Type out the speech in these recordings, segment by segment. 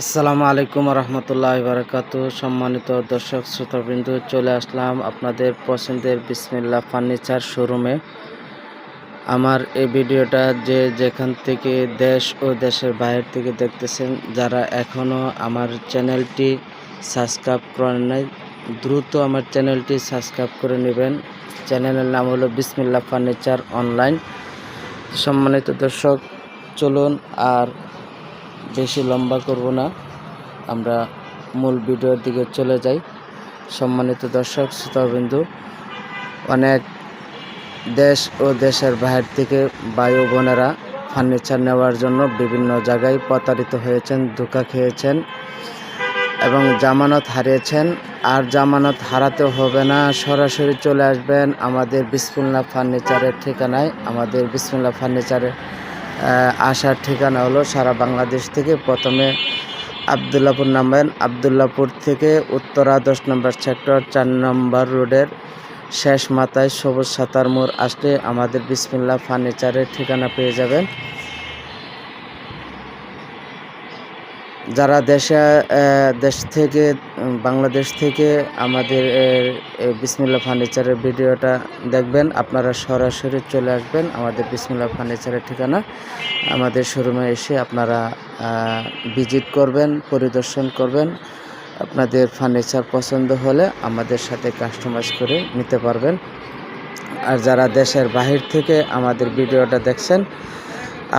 আসসালামু আলাইকুম রহমতুল্লাহ বারাকাতু। সম্মানিত দর্শক শ্রোতাবৃন্দ, চলে আসলাম আপনাদের পছন্দের বিসমিল্লাহ ফার্নিচার শোরুমে। আমার এই ভিডিওটা যেখান থেকে দেশ ও দেশের বাইরে থেকে দেখতেছেন, যারা এখনও আমার চ্যানেলটি সাবস্ক্রাইব করেন নাই, দ্রুত আমার চ্যানেলটি সাবস্ক্রাইব করে নেবেন। চ্যানেলের নাম হলো বিসমিল্লাহ ফার্নিচার অনলাইন। সম্মানিত দর্শক, চলুন আর বেশি লম্বা করব না, আমরা মূল ভিডিওর দিকে চলে যাই। সম্মানিত দর্শক শ্রোতাবৃন্দ, অনেক দেশ ও দেশের বাইরে থেকে ভাই ও বোনেরা ফার্নিচার নেওয়ার জন্য বিভিন্ন জায়গায় প্রতারিত হয়েছেন, ধোঁকা খেয়েছেন এবং জামানত হারিয়েছেন। আর জামানত হারাতে হবে না, সরাসরি চলে আসবেন আমাদের বিসমিল্লাহ ফার্নিচারের ঠিকানায়। আমাদের বিসমিল্লাহ ফার্নিচারের আসার ঠিকানা হলো সারা বাংলাদেশ থেকে। প্রথমে আবদুল্লাপুর নামবেন, আবদুল্লাপুর থেকে উত্তরা 10 নম্বর সেক্টর 4 নম্বর রোডের শেষ মাথায় সবুজ সাতার মোড় আসলে আমাদের বিসমিল্লাহ ফার্নিচারের ঠিকানা পেয়ে যাবেন। যারা দেশ থেকে বাংলাদেশ থেকে আমাদের বিসমিল্লাহ ফার্নিচারের ভিডিওটা দেখবেন, আপনারা সরাসরি চলে আসবেন আমাদের বিসমিল্লাহ ফার্নিচারের ঠিকানা। আমাদের শোরুমে এসে আপনারা ভিজিট করবেন, পরিদর্শন করবেন। আপনাদের ফার্নিচার পছন্দ হলে আমাদের সাথে কাস্টমাইজ করে নিতে পারবেন। আর যারা দেশের বাহির থেকে আমাদের ভিডিওটা দেখছেন,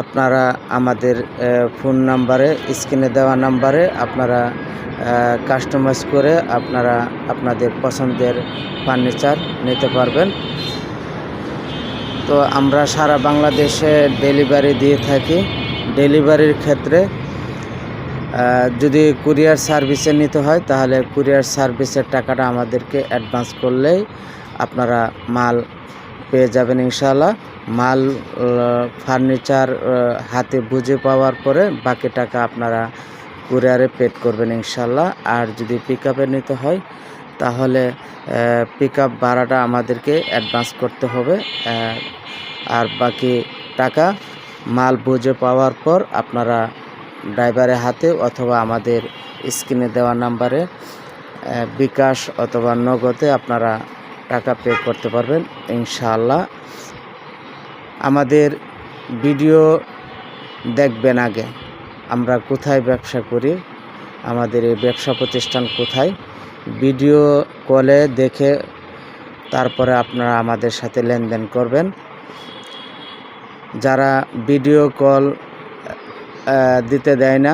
আপনারা আমাদের ফোন নাম্বারে, স্ক্রিনে দেওয়া নাম্বারে আপনারা কাস্টমাইজ করে আপনারা আপনাদের পছন্দের ফার্নিচার নিতে পারবেন। তো আমরা সারা বাংলাদেশে ডেলিভারি দিয়ে থাকি। ডেলিভারির ক্ষেত্রে যদি কুরিয়ার সার্ভিসে নিতে হয়, তাহলে কুরিয়ার সার্ভিসের টাকাটা আমাদেরকে অ্যাডভান্স করলেই আপনারা মাল পেয়ে যাবেন ইনশাআল্লাহ। মাল ফার্নিচার হাতে বুঝে পাওয়ার পরে বাকি টাকা আপনারা কুরিয়ারে পেড করবেন ইনশাআল্লাহ। আর যদি পিক আপে নিতে হয়, তাহলে পিক আপ ভাড়াটা আমাদেরকে অ্যাডভান্স করতে হবে। আর বাকি টাকা মাল বুঝে পাওয়ার পর আপনারা ড্রাইভারের হাতে অথবা আমাদের স্ক্রিনে দেওয়া নাম্বারে বিকাশ অথবা নগদে আপনারা টাকা পে করতে পারবেন ইনশাআল্লাহ। আমাদের ভিডিও দেখবেন আগে, আমরা কোথায় ব্যবসা করি, আমাদের এই ব্যবসা প্রতিষ্ঠান কোথায়, ভিডিও কলে দেখে তারপরে আপনারা আমাদের সাথে লেনদেন করবেন। যারা ভিডিও কল দিতে দেয় না,